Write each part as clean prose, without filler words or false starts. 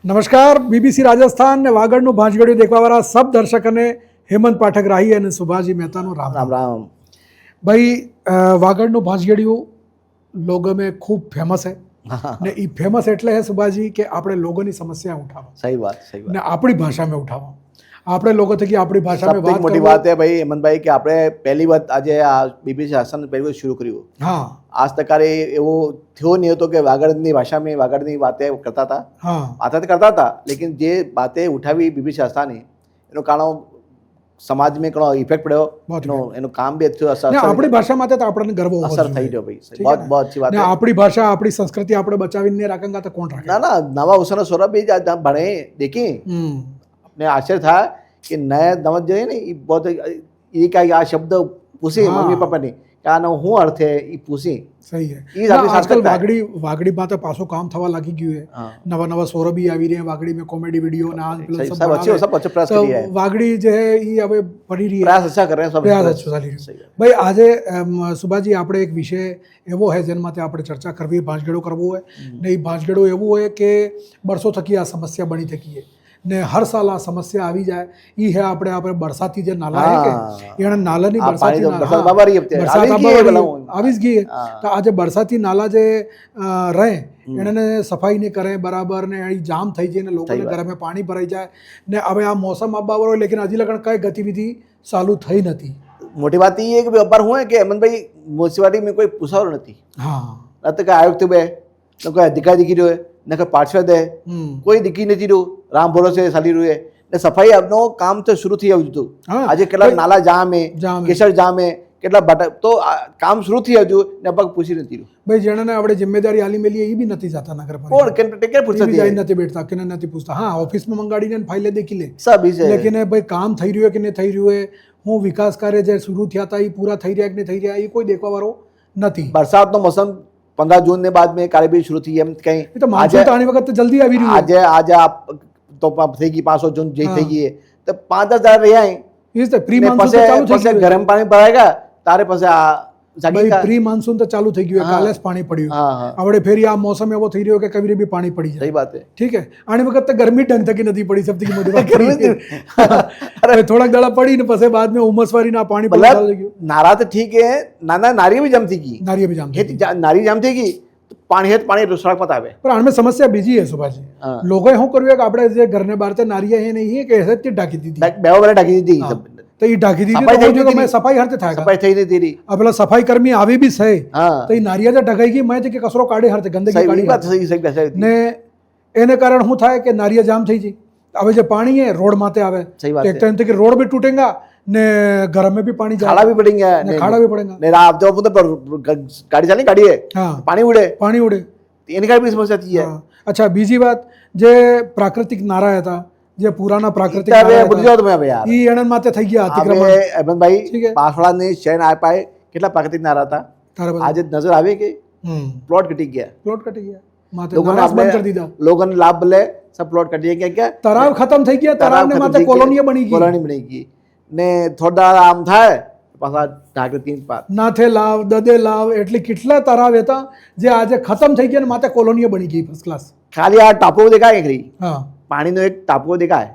નમસ્કાર બીબીસી રાજસ્થાન ને વાગડનું ભાંજગડિયું દેખવાવાળા સબ દર્શકોને હેમંત પાઠક રાહી અને સુભાષજી મહેતાનો રામ राम राम। ભાઈ વાગડનું ભાંજગડિયું लोगों में खूब फेमस है ને એ ફેમસ એટલે હે સુભાષજી કે આપણે લોકોની સમસ્યા ઉઠાવો सही बात ને આપણી ભાષામાં ઉઠાવો આપણે લોકો થકી આપણી ભાષામાં सबसे વાત मोटी કરવો। बात है भाई हेमंत भाई कि આપણે પહેલી વાત આજે આ બીબીસી આસાન પહેલી વખત શરૂ કર્યું। હા આજ તક એવો થયો નહીં હતો કે વાગડની ભાષામાં વાગડની વાतें કરતા હતા, હા વાતો કરતા હતા, लेकिन જે વાतें ઉઠાવી બીબીસી આસાને એનું કારણ સમાજ में ઘણો ઇફેક્ટ પડ્યો, એનું કામ બી થયું, ને આપણી ભાષામાં તો આપણને ગર્વ હોવો અસર થઈ જોઈએ। ગયો ભાઈ। बहुत बहुत अच्छी बात ને है। આપણી ભાષા આપણી સંસ્કૃતિ આપણે બચાવીને રાખેંગા તો કોણ રાખે? ના ના નવા ઉસના સોરા બી ભણે દેખી अपने आश्चर्य था कि नया नवत जो है ना ये बहुत ये का आ शब्द पूछे मम्मी पापा ने क्या ना हूँ अर्थ है ये पूछे સહી હે ઈ સાથે આજકાલ સાર્થક થાય। વાગડીમાં તો પાછું કામ થવા લાગી ગયું હે। हाँ નવા નવા સોરો બી આવી રહ્યા વાગડી में कॉमेडी वीडियो ना आज पेलो सही- सब सब अच्छे प्रयास तो किया है। वागड़ी जो है ये હવે પડી રહી है प्रयास अच्छा कर रहे हैं सब। પ્રયાસ अच्छो ચાલી રહ્યો। सही है। ભાઈ આજે સુભાજી આપણે એક વિષય એવો है જેના માટે આપણે ચર્ચા કરવી, ભાંજગડો કરવો હોય ને એ ભાંજગડો એવું હોય કે વર્ષો થકી આ સમસ્યા બની થકી है ને હર સાલ આ સમસ્યા આવી જાય એ હે આપણે બરસાતી જે નાલા હે કે એને નાલાની આ બરસાતી પાણી તો નાલા- વરસાદ બાબા રહી હતી। વરસાદ આવી જ બાબા ગઈ એ રહી, પેલા આવી જ ગઈ હે। હા। તો આજે બરસાતી નાલા જે રહે એને સફાઈ નહીં કરે બરાબર ને એ જામ થઈ જાય ને લોકોને સહી વાત। ઘરમાં પાણી ભરાઈ જાય ને હવે આ મોસમ આવવા વાળો લેकिन હજી લગન કઈ ગતિવિધિ ચાલુ થઈ નથી। मोटी बात ये है कि व्यापार हुआ है कि हेमंत भाई म्युनिसिपालिटी में कोई पूछा नहीं, હા न तो कोई आयुक्त है, न कोई अधिकारी दिखी रहो है, न कोई पार्षद है, કોઈ दिखी नहीं रहो, राम भरोसे चाली રહ્યું है ને સફાઈ આપનો કામ તો શરૂ થઈ આવ્યું હતું। હા। આજે કેટલા નાલા જામ હે, જામ હે। કેસર જામ હે, કેટલા બટા તો કામ શરૂ થઈ આવ્યું ને પગ પૂછી નથી રહ્યું। ભાઈ જેણે આપણે જિમ્મેદારી આલી મેલી એ બી નથી જાતા નગરપાલિકા કોણ કે ટેકે એ પૂછતી બી જાય है નથી બેઠતા કે નથી પૂછતા। હા ઓફિસમાં મંગાડીને ફાઇલે દેખી લે सब इसे લેकिन ભાઈ કામ થઈ રહ્યું કે નહીં થઈ રહ્યું હે, હું વિકાસ કાર્ય જે શરૂ થયા હતા એ પૂરા થઈ રહ્યા કે નહીં થઈ રહ્યા એ કોઈ દેખવા વાળો નથી। बरसात नो मौसम 15 जून ने बाद में कार्य भी शुरू थी एम कहीं એ તો માનસૂન તો આની વખત તો જલ્દી આવી રહ્યું आज आज आप तो થઈ ગઈ 500 जून જે हाँ। થઈ ગઈ है तो 5-10 રહ્યા છે એ જ પ્રી ને માનસૂન તો ચાલુ થઈ પછી ગયું ગરમ પાણી ભરાયેગા તારે પછી આ જાગી ભાઈ કા પ્રી માનસૂન તો ચાલુ થઈ ગયું હા। કાલે જ પાણી પડ્યું हाँ हाँ આપણે ફેરી આ મોસમ એવો થઈ રહ્યો કે કવી બી પાણી પડી જાય। सही बात है। ठीक है આની વખત તો ગરમી ઢંગ થકી નથી પડી સૌથી મોટી વાત અરે થોડાક દાડા પડી ને પછી બાદ में ઉમસ વારી ના પાણી પડવા मतलब લાગ્યું, नारा तो ठीक है, नाना नारी भी जम थी की નારીએ બી જામ થઈ ગઈ। नारी जम थी की तो पानी है तो पानी सड़क मत आवे। પણ આમાં સમસ્યા બીજી है સુભાજી। हाँ। લોકોએ શું કર્યું કે આપણે જે ઘરને બહાર તે નારીએ હે નહીં હે કે એસે જ ઢાંકી દીધી बेवा वाले ढकी दी हाँ। सब તો એ ઢાંકી દીધી સફાઈ તો થઈ હું જો ગઈ મેં હતી। સફાઈ હરતે થાય सफाई थई नहीं थी रही। આ પેલા સફાઈ કર્મી આવી બી છે हाँ તો એ નારિયા જે ઢકાઈ ગઈ મેં કે કચરો કાઢી હરતે ગંદકી सही કાઢી बात सही सही सही ને એને કારણ શું થાય કે નારિયા જામ થઈ જાય। હવે જે પાણી है रोड माथे आवे सही बात तो एक टाइम तक रोड भी टूटेगा ने घर में भी पानी खाड़ा भी पड़ेंगे ने खाड़ा भी पड़ेगा। नहीं आप जब गाड़ी चलनी गाड़ी है हाँ पानी उड़े पानी उड़े। इनकी भी समस्या थी है। हाँ। अच्छा बीजी बात जे प्राकृतिक नारा હતા જે પુરાના પ્રાકૃતિક इतना નારા बुद्धि जाओ तुम्हें अब यार। ઈ એના માથે થઈ ગયા હવે અતિક્રમણ। हेमंत भाई ठीक है। पासवाड़ा ने शहर आ पाए કેટલા પ્રાકૃતિક નારા હતા તારે બધા आज नजर आवे कि प्लॉट कटी गया, પ્લોટ કટી ગયા માથે लोगों ने નારાજ બંધ કરી अपने દીધા। लोगों ने लाभ ले सब प्लॉट कट दिए। क्या क्या તરાવ ખતમ થઈ ગયા, તરાવને માથે કોલોનીઓ બની ગઈ। કોલોની બની ગઈ ને થોડા આમ થાય પાછા ઢાકે 3-5 નાથે લાવ દદે લાવ એટલે કેટલા તરાવ હતા જે આજે ખતમ થઈ ગયા ને માથે કોલોનીઓ બની ગઈ ફર્સ્ટ ક્લાસ। ખાલી આ ટાપુ દેખાય ખરી, હા પાણીનો એક ટાપુ દેખાય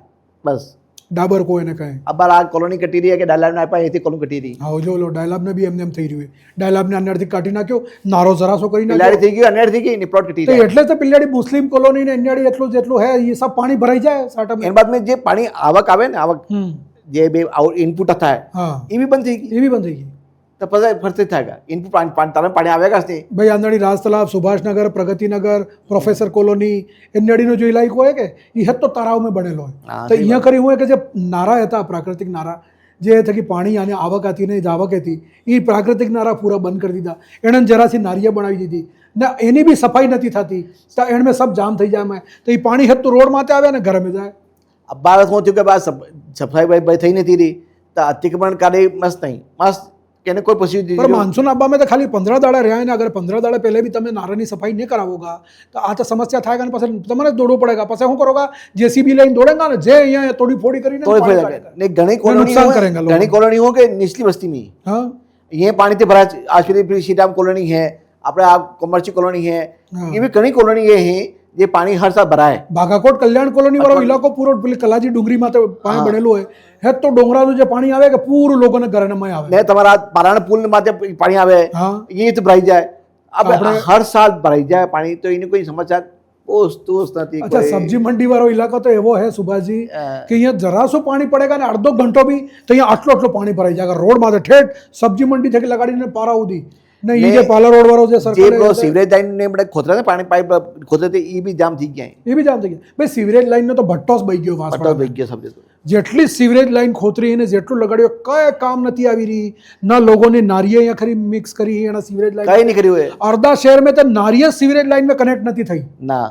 બસ। ડાબર કોઈ ને કહે अब આ કોલોની કટી રહી है कि डायलॉग में आया एथी कोलोनी कटी रही હા જો લો ડાયલાબને બી એમને એમ થઈ રહ્યું છે। ડાયલાબને અંદરથી કાઢી નાખ્યો, નારો જરાસો કરી पिलाड़ी નાખ્યો थी गई अनेर थी गई ने प्लॉट कटी તો रही। એટલે તો પિલ્લાડી મુસ્લિમ કોલોની ને અન્યાડી એટલું જેટલું હે એ सब પાણી ભરાઈ જાય સાટામાં। એના બાદ में જે પાણી આવક આવે ને આવક જે બે ઇનપુટ હતા હા એ બી બંધ થઈ ગઈ એ બી બંધ થઈ ગઈ। તો પછી ફરતી થાય ઇનપુટ પાણી તારે પાણી આવેગા જ નહીં। ભાઈ આંદણી રાજ તલાવ, સુભાષનગર, પ્રગતિનગર, પ્રોફેસર કોલોની એન્યાડીનો જો ઇલાકો હોય કે એ હદ તો તરાવમાં બનેલો હોય। હા, તો અહીંયા કરી હોય કે જે નારા હતા પ્રાકૃતિક નારા જે થકી પાણી અને આવક હતી ને જાવક હતી એ પ્રાકૃતિક નારા પૂરા બંધ કરી દીધા। એણે જરાસી નારિયા બનાવી દીધી ને એની બી સફાઈ નથી થતી તો એણે સબ જામ થઈ જાય મેં તો એ પાણી હદ તો રોડ માથે આવે ને ઘરમાં જાય। अब बात શું થયું કે બસ સફાઈ ભાઈ થઈ નથી રહી તો અતિક્રમણ કાર્ય મસ્ત નહીં મસ્ત કેને કોઈ પૂછ્યું पर मानसून आबा में तो खाली 15 दाड़ा रहा है ना, अगर 15 दाड़ा पहले भी તમે નારાની સફાઈ નહીં કરાવોગા તો આ તો સમસ્યા થાય અને પછી તમારે દોડવું પડેગા। પછી શું કરોગા જેસીબી લઈને દોડેગા ને જે અહીંયા તોડી फोड़ी કરીને તોડી પાણી ફોડી કાઢેગા। ને ઘણી नुकसान કોલોની करेंगे लोग। घनी कॉलोनी हो के निचली बस्ती में हाँ ये पानी से भरा आश्रय श्रीराम कॉलोनी है, આપણે આ કોમર્શિયલ કોલોની है, हाँ। ये भी घनी कॉलोनी ये है જે પાણી હર સાલ ભરાય. બાઘાકોટ કલ્યાણ કોલોની વાળો ઇલાકો પૂરો પેલી કલાજી ડુંગરી માં પાણી બનેલું હોય હે તો ડોંગરાનું જે પાણી આવે કે પૂરું લોકોને ઘરમાં આવે ને તમારા પારાણ પુલ માંથી પાણી આવે હા એ જ ભરાઈ જાય. આપણે હર સાલ ભરાઈ જાય પાણી તો એની કોઈ સમસ્યા પોસ્ત નથી. અચ્છા સબ્જી મંડી વાળો ઇલાકો તો એવો હે સુભાષજી કે અહીંયા જરાસું પાણી પડેગા ને અડધો ઘંટો બી તો અહીંયા આટલો પાણી ભરાઈ જાય રોડ માં ઠેઠ સબ્જી મંડી થકી લગાડીને પારા ઉધી ને એ જે પાલા રોડ વાળો જે સરકાર સિવરેજ લાઈન ને આપણે ખોતરા પાણી પાઇપ ખોતરે એ બી જામ થઈ ગયા. એ બી જામ થઈ ગયા ભાઈ સિવરેજ લાઈન નો તો ભટ્ટો જ બઈ ગયો પટ્ટો થઈ ગયો સમજે. જેટલી સિવરેજ લાઈન ખોતરી એને જેટલું લગાડ્યું કઈ કામ નથી આવી રહી ના લોકોની નારિયેળ અહીંયા ખરી મિક્સ કરી એના સિવરેજ લાઈન કઈ નહીં કર્યું હોય. અડધા શહેર में तो नारियल सिवरेज लाइन में कनेक्ट નથી થઈ ના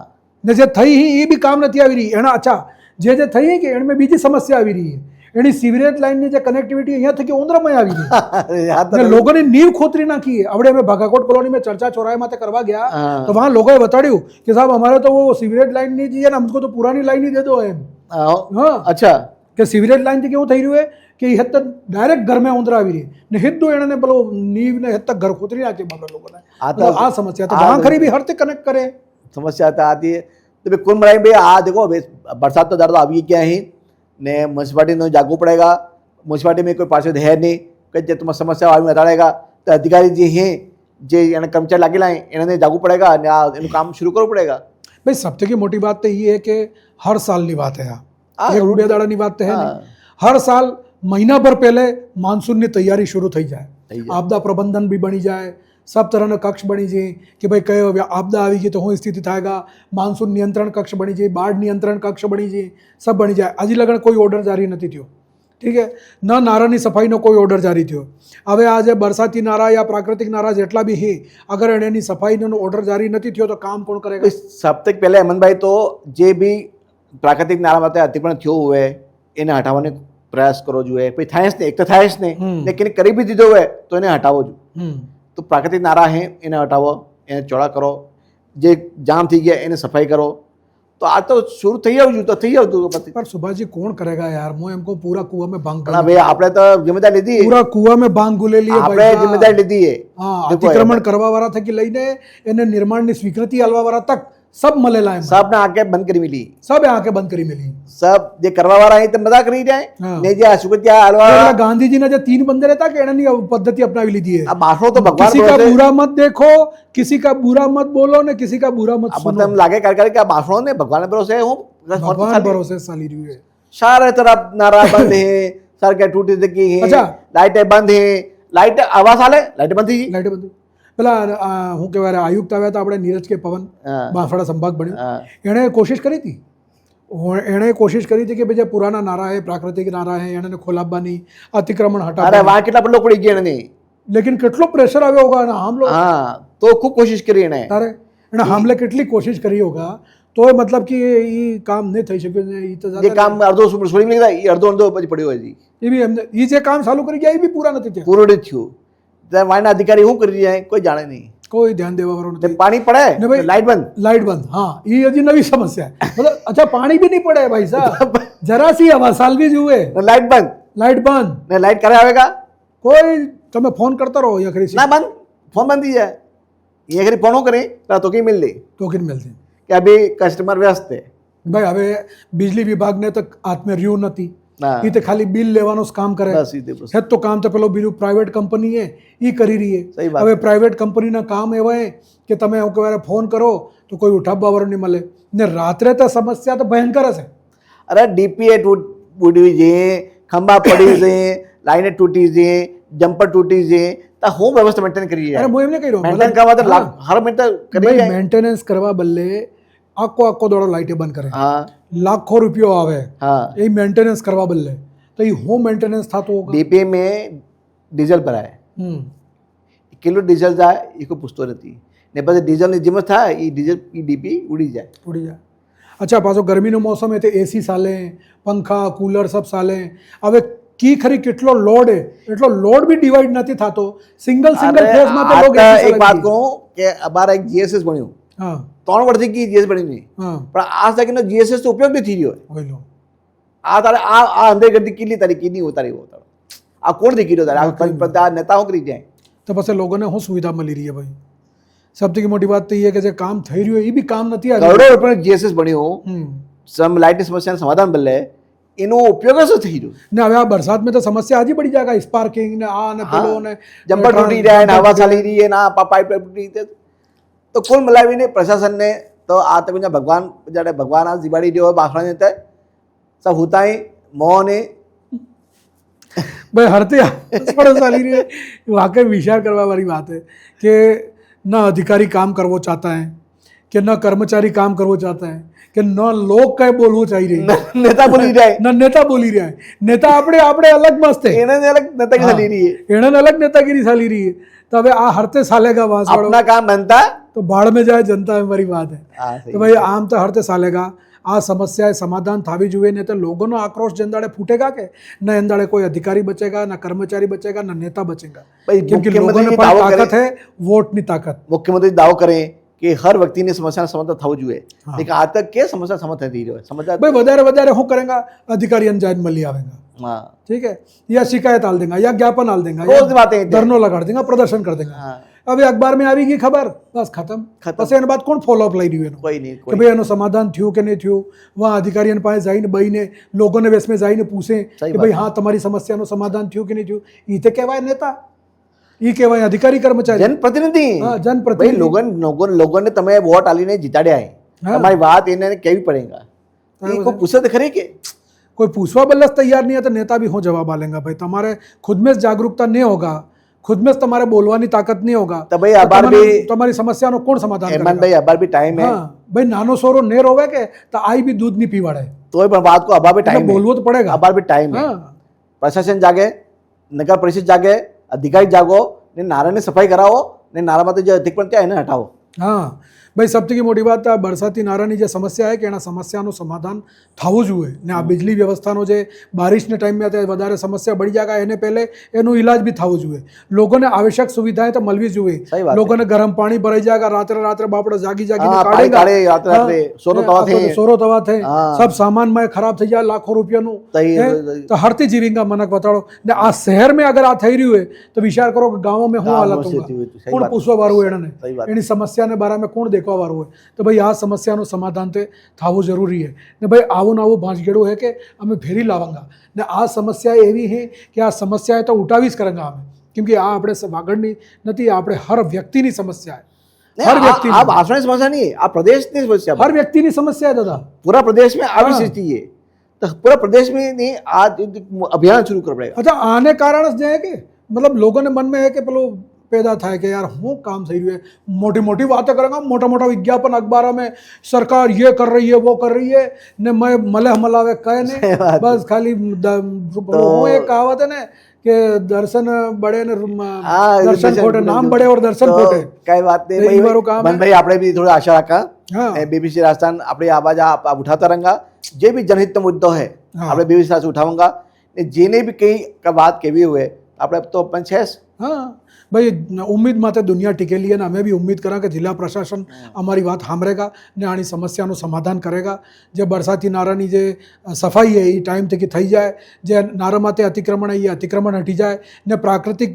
ને જે થઈ એ બી કામ નથી આવી રહી એના અચ્છા જે થઈ કે એમાં બીજી સમસ્યા આવી રહી છે એની સિવરેજ લાઈનની જે કનેક્ટિવિટી અહીંયા થકી ઉંદરામાં આવી રહી ને લોકોની નીવ ખોતરી નાખી આપણે અમે ભાગાકોટ કોલોની में चर्चा चौराहे में કરવા ગયા તો વહાં લોકોએ બતાડ્યું કે સાહેબ हमारे तो वो सिवरेज लाइन नहीं चाहिए ना हमको तो पुरानी लाइन ही दे दो एम હા અચ્છા કે સિવરેજ લાઈન થી કેવું થઈ રહ્યું છે કે એ હદ તક ડાયરેક્ટ ઘરમાં ઉંદરા આવી રહી ને હિદ્દો એને પેલો નીવ ને હદ તક ઘર ખોતરી નાખે બાપા લોકોને આ સમસ્યા તો વહાં ખરી भी हर तक कनेक्ट करे समस्या तो आती है. तो भाई कुल मिलाई भाई आ देखो बरसात तो दर्द अभी क्या है ने म्यूनसिपालिटी ने जागू पड़ेगा. म्यूनसिपालिटी में कोई पार्षद है नहीं कि जो तुम्हारी समस्या आदमी बताड़ेगा तो अधिकारी जी हैं જે એને કર્મચારી લાગેલા એને જાગવું પડેગા અને આ એનું કામ શરૂ કરવું પડેગા. भाई सबसे की मोटी बात तो ये है कि हर साल की बात है एक रुपया दाड़ा की बात तो है नहीं. हर साल महीना भर पहले मानसून की तैयारी शुरू થઈ જાય. आपदा प्रबंधन भी बनी जाए सब तरह ना कक्ष बनी जाए कि भाई कयो आपदा આવી ગઈ તો શું સ્થિતિ થાયગા. मानसून नियंत्रण कक्ष बनी जाए बाढ़ नियंत्रण कक्ष बनी जाए सब बनी जाए. हજી લગન કોઈ ઓર્ડર જારી નથી થયો ઠીક है न नारानी सफाईનો કોઈ ઓર્ડર જારી થયો. હવે આજે બરસાતી નારા યા પ્રાકૃતિક નારા જેટલા બી હે અગર એની સફાઈનો ઓર્ડર જારી નથી થયો તો કામ કોણ કરેગા. સપ્તાહ પહેલા હેમંતભાઈ તો જે બી પ્રાકૃતિક નારા માટે અતિક્રમણ થયું હોય એને હટાવવાનો પ્રયાસ કરવો જોઈએ. પછી થાય જ નહીં એક તો થાય જ નહીં ને કે કરી બી દીધો હોય તો એને હટાવવો જોઈએ. તો પ્રાકૃતિક નારા હે એને હટાવો એને ચોડા કરો જે જામ થઈ ગયા એને સફાઈ કરો તો આ તો શરૂ થઈ આવજો તો થઈ આવતું પછી. पर सुभाष जी कौन करेगा यार मैं हमको पूरा कुआं में भांग ના ભાઈ આપણે તો જિમ્મેદારી લીધી पूरा कुआं में भांग गुले लिए આપણે જિમ્મેદારી લીધી है. हाँ अतिक्रमण करवा वाला था कि લઈને એને નિર્માણની સ્વીકૃતિ આલવા વાળા તક सब મળેલા એમ सब ने आके बंद करी मिली. सब आंखें बंद કરી मिली सब જે કરવા વાળા અહીં તો મજા કરી જાય ને જે આ સુગત્યા હલવા એટલે ગાંધીજીના જે 3 બંદર હતા કે એની પદ્ધતિ અપનાવી લીધી है. આ બાસો તો ભગવાન किसी का बुरा मत देखो किसी का बुरा मत बोलो ने किसी का बुरा मत सुनो. તમને લાગે કરે કે આ બાસો ને ભગવાન ભરોસે હું भगवान भरोसे चाली रही है. सारे तरफ नारा बंद है सड़कें टूटी चुकी है अच्छा. लाइटें बंद है लाइट आवाज आले लाइट बंद થઈ ગઈ લાઈટ બંધ પેલા હું કહેવાય આયુક્ત આવ્યા હતા આપણે નીરજ કે પવન બાંસવાડા સંભાગ બન્યો એણે કોશિશ કરી હતી એણે કોશિશ કરી હતી કે ભાઈ જે પુરાના નારા હે પ્રાકૃતિક નારા હે એને ખોલાવવાની અતિક્રમણ અરે હટાવવાની વહાં કેટલા પણ લોકો પડી ગયા એને લેકિન કેટલો પ્રેશર આવ્યો હોગા અને હામલો હા તો ખૂબ કોશિશ કરી એને તારે એને હામલે કેટલી કોશિશ કરી હોગા તો મતલબ કે એ કામ નહીં થઈ શક્યું ને એ તો જે કામ અડધો છોડી લીધા એ અડધો અડધો પછી પડ્યો હજી એ બી એમને એ જે કામ ચાલુ કરી ગયા એ બી પૂરા નથી થયા પૂરું નથી થયું ત્યાં વાયના અધિકારી શું કરી જાય કોઈ જાણે નહીં કોઈ ધ્યાન દેવા વાળું તે નથી પાણી પડે ને ભાઈ લાઇટ બંધ लाइट बंद हाँ ये हजी नवी समस्या है मतलब अच्छा पानी भी नहीं पड़े भाई साहब जरा सी हवा साल भी जुए ને લાઇટ બંધ लाइट बंद ને લાઇટ કરે આવેગા कोई તમે ફોન કરતા રહો या खरी ના બંધ ફોન બંધ થઈ જાય ये खरी फोन करे तो की मिल ली टोकन मिलते कि अभी कस्टमर व्यस्त है ભાઈ હવે बिजली विभाग ने तक हाथ में રહ્યું નથી ના એ તો ખાલી બિલ લેવાનું જ કામ કરે બસ સીધે બસ છે તો કામ તો પેલો બીજું પ્રાઇવેટ કંપની હે એ કરી રહી સહી હે વાત. હવે પ્રાઇવેટ કંપનીના કામ એવા હે કે તમે એવું કહેવાય ફોન કરો તો કોઈ ઉઠાવવા વાળો નહીં મળે ને રાત્રે તો સમસ્યા તો ભયંકર હશે અરે ડીપીએ તૂટી છે ખંભા પડી છે લાઈને તૂટી છે જમ્પર તૂટી છે તો હું વ્યવસ્થા મેન્ટેન કરી અરે હું એમને કહી રહ્યો મેન્ટેન કરવા તો હર મિનિટ કરી ભાઈ જાય મેન્ટેનન્સ કરવા બદલે આખો દોડો લાઇટે બંધ કરે હા લાખો રૂપિયો આવે હા એ મેન્ટેનન્સ કરવા બદલે તો એ હોમ મેન્ટેનન્સ થતું હોगा डीपीए में डीजल भराए किलो डीजल जाए ये को पूछतो रहती ने પછી ડીઝલની કિંમત થાય એ ડીઝલ એ ડીપી ઉડી જાય ઉડી જાય અચ્છા પાછો ગરમીનો મોસમ હે તો એસી ચાલે પંખા કુલર સબ ચાલે હવે કી ખરી કેટલો લોડ હે એટલો લોડ બી ડિવાઈડ નથી થતો સિંગલ ફેઝ માં તો લોગ એક વાત કહું કે અમારા એક જીએસએસ બન્યું હા 3 વર્ષથી કી જીએસ બની નહીં હા પણ આજ તકનો જીએસએસ તો ઉપયોગ નથી થયો હોય લો આ તારે આ અંદર ગતિ કેટલી તારી કીની ઉતારી હોતા આ કોણ દીકરી તારે આ નેતાઓ કરી જાય તો પછી લોકોને શું સુવિધા મળી રહી છે ભાઈ સૌથી મોટી વાત તો એ કે જે કામ થઈ રહ્યું એ બી કામ નથી આ કરોડો રૂપિયાનું જીએસએસ બન્યું હમ લાઇટની સમસ્યાનું સમાધાન બદલે એનો ઉપયોગ શું થઈ રહ્યો? ને હવે આ બરસાત में तो समस्या आज ही बड़ी जाएगा स्पार्किंग ने आ ने पेलो ने જમ્પર તૂટી રહ્યા ને હવા ચાલી રહી है ના પાઇપ તૂટી રહી તો કુલ મિલાવીને પ્રશાસનને તો આ તો ભગવાન જ્યારે ભગવાન આ દિવાળી જેવો બાસણ જતા સબ હોતા ही મોહ ने भाई हरते आसपास चाली रही है वाकई विचार करवा वाली बात है कि न अधिकारी काम करवो चाहता है कि न कर्मचारी काम करवो चाहता है कि न लोग कई बोलवो चाहिए નેતા બોલી જાય न नेता बोली रहा है नेता આપણે આપણે અલગ મસ્ત है એને અલગ નેતાગીરી ચાલી રહી है એને અલગ नेतागिरी ચાલી રહી है तो હવે આ હરતે સાલેગા વાસ વાળો अपना काम बनता तो बाढ़ में जाए जनता में बड़ी बात है हाँ, सही तो भाई आम तो हरते सालेगा આ સમસ્યાએ સમાધાન થવી જોઈએ ને તો લોકોનો આક્રોશ જંદાડે ફૂટેગા કે ન એંદાડે કોઈ અધિકારી બચેગા ના કર્મચારી બચેગા ના નેતા બચેગા भाई કેમ કે मुख्यमंत्री લોકોને जी પણ दावो તાકાત करे है વોટની તાકાત मुख्यमंत्री दावो करे કે હર વ્યક્તિની સમસ્યાનું સમાધાન થવું જોઈએ હા. લેकिन आज तक के समस्या समाधान થઈ રહ્યો સમझा भाई વધારે વધારે શું કરેगा अधिकारी अंजाज मली आवेगा हाँ ठीक है या शिकायत डाल देगा या ज्ञापन डाल देगा रोज या बातें हैं। धरनो लगा देगा प्रदर्शन कर देगा हाँ હવે અખબાર में આવી ગઈ ખબર બસ ખતમ ખતમ. પછી એના બાદ કોણ ફોલોઅપ લઈ રહ્યું એનું કોઈ નહીં કે કોઈ ભાઈ એનું સમાધાન થયું કે નહીં થયું વहाँ અધિકારીઓને પાસે જઈને બહીને લોકોને વેસમે જઈને પૂછે સહી કે વાત ભાઈ હા તમારી સમસ્યાનું સમાધાન થયું કે નહીં થયું એ તો કહેવાય નેતા એ કહેવાય અધિકારી કર્મચારી જનપ્રતિનિધિ હા ભાઈ જનપ્રતિનિધિ લોકોને તમે વોટ આલીને જીતાડ્યા હે હા. તમારી વાત એને કેવી પડેગા એ કોઈ પૂછે તો ખરી કે कोई पूछवा बल्लस तैयार नहीं है तो नेता भी हो जवाब आलेगा भाई तुम्हारे खुद में जागरूकता नहीं होगा खुद में तुम्हारे बोलवानी ताकत नहीं होगा तो भाई अबार भी तुम्हारी समस्या नो कौन समाधान हेमंत करेगा भाई अबार भी टाइम है हाँ भाई नानो सोरो नेर होवे के तो आई भी दूध नहीं पीवाड़े तो પણ વાત કો અબાર भी टाइम बोलवो तो पड़ेगा अबार भी टाइम है हाँ પ્રશાસન જાગે નગર પરિષદ જાગે અધિકારી જાગો ને નારાની સફાઈ કરાવો ને નારામાંથી જે અધિકપણ ત્યાં એને હટાવો હા ભાઈ સૌથી મોટી વાત આ બરસાતી નારાની જે સમસ્યા છે કે એના સમસ્યાનું સમાધાન થવું જોઈએ ને આ બિજલી વ્યવસ્થાનો જે બારિશના ટાઈમમાં તે વધારે સમસ્યા બળી જાય એને પહેલે એનું ઇલાજ બી થવું જોઈએ લોકોને આવશ્યક સુવિધાएं તો મળવી જોઈએ સહી વાત લોકોને ગરમ પાણી ભરાઈ જાય રાત્રે રાત્રે બાપડો જાગી જાગીને हाँ पानी કાઢેગા काढ़े रात रात में सोनो तवा थे સોરો તવા થઈ हाँ। સબ સામાન માં ખરાબ થઈ જાય લાખો રૂપિયાનું सही હે? તો હરતી જીવીંગા મનક બતાડો ને આ શહેર में अगर आ થઈ રહ્યું है तो विचार करो कि गाँव में હું गाँव हालत में होगा स्थिति हुई थी, सही કોણ बात। પૂછવા વાળું એને सही बात એની સમસ્યાને બારામાં કોણ દેખવા વાળું હોય તો ભાઈ આ સમસ્યાનું સમાધાન તે થવું જરૂરી છે ને ભાઈ આવું ને આવું ભાંજગેડું है કે અમે ફેરી લાવાંગા ને આ સમસ્યા એવી છે કે આ સમસ્યા તો ઉઠાવી જ કરાંગા અમે કેમ કે આ આપણે વાગડની નથી આ આપણે હર વ્યક્તિની સમસ્યા है नहीं, हर व्यक्ति आप भाषण समस्या नहीं है आप प्रदेश की समस्या हर व्यक्तिની समस्या है दादा पूरा प्रदेश में આવી हाँ। स्थिति है तो पूरा प्रदेश में नहीं आज अभियान शुरू कर पड़ेगा अच्छा आने कारण जो है कि मतलब लोगों ने मन में है कि पेलो पैदा था कि यार હું કામ થઈ રહ્યું है मोटी मोटी बातें करेंगे मोटा मोटा विज्ञापन अखबारों में सरकार ये कर रही है वो कर रही है ने मैं मलह मलावे कहे ने सही बात बस खाली वो एक कहावत है ना कि दर्शन बड़े ने हाँ, दर्शन खोटे नाम बड़े और दर्शन खोटे કઈ વાત નહીં એ મારું કામ ભાઈ મનભાઈ આપણે બી થોડા આશા રાખા हाँ बीबीसी राजस्थान अपनी आवाज आप उठाता रहेंगा जे भी जनहित मुद्दो है हाँ। આપણે बीबीसी राजस्थान उठाऊंगा જેને બી કઈ વાત કેવી હોય આપણે તો પણ છે જ. हाँ भाई उम्मीद माते दुनिया टिकेली है ना हमें भी उम्मीद करा कि जिला प्रशासन हमारी बात સાંભળેગા ને આની સમસ્યાનું સમાધાન કરેગા જે બરસાતી નારાની જે સફાઈ है એ ટાઈમ થકી થઈ જાય જે નારા માતે અતિક્રમણ है એ અતિક્રમણ હટી જાય ને પ્રાકૃતિક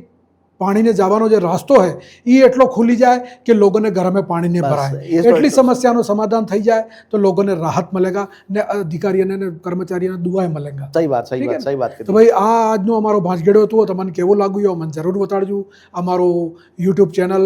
પાણીને જવાનો જે રસ્તો है એ એટલો ખુલી જાય કે લોકોને ઘરમાં પાણી ને બસ, ભરાય એ જ એટલી તો. સમસ્યાનું સમાધાન થઈ જાય તો લોકોને રાહત મળેગા ને અધિકારીઓને ને કર્મચારીઓને દુઆએ મળેગા સહી વાત સહી ઠીક વાત है? સહી વાત તો કરી ભાઈ આ આજનો અમારો ભાંજગેડો હતો તમને કેવો લાગ્યો મને જરૂર બતાડજો અમારો યુટ્યુબ ચેનલ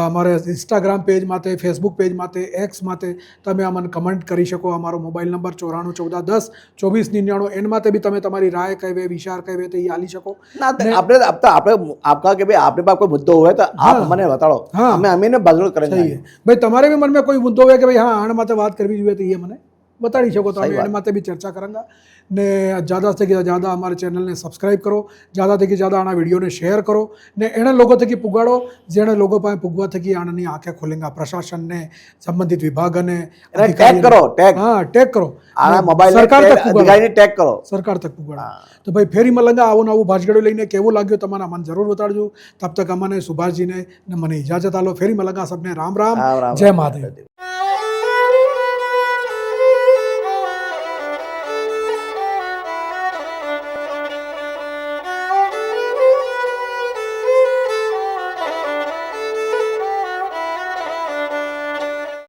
અમારે ઇન્સ્ટાગ્રામ પેજ માતે ફેસબુક પેજ માતે એક્સ માતે તમે અમને કમેન્ટ કરી શકો અમારો મોબાઈલ નંબર 9414102499 એન માતે બી તમે તમારી રાય કહેવે વિચાર કહેવે તો એ આલી શકો ના તો આપણે આપણે आपका કે ભાઈ આપણે પાસે કોઈ મુદ્દો હોય તો આપ हाँ। મને બતાડો हाँ। અમે ને બાજુ કરેंगे સહી है ભાઈ તમારે બી મનમાં કોઈ મુદ્દો હોય કે ભાઈ હા આના માતે વાત કરવી જોઈએ તો એ મને बताड़ी શકો तो सही અમે बात। એના માતે બી ચર્ચા કરાંગા ને ज़्यादा से ज़्यादा हमारे चैनल ने सब्सक्राइब करो ज़्यादा थी ज़्यादा आना वीडियो ने शेयर करो ने एने लोगों थकी पुगाड़ो जेने लोगों पाए पुगवा थकी आने आंखें खोलेंगा प्रशासन ने संबंधित विभाग ने टैग करो टैग हाँ टैग करो આના મોબાઈલ સરકાર તક પુગાડો અધિકારીને ટેગ કરો સરકાર તક પુગાડો તો ભાઈ ફેરી મલંગા આવું નવું ભાજગડો લઈને કેવું લાગ્યું તમારા મને જરૂર બતાડજો તબ તક અમને સુભાષજીને ને મને ઇજાજત આલો ફેરી મલંગા સબને રામ રામ રામ રામ જય મહાદેવ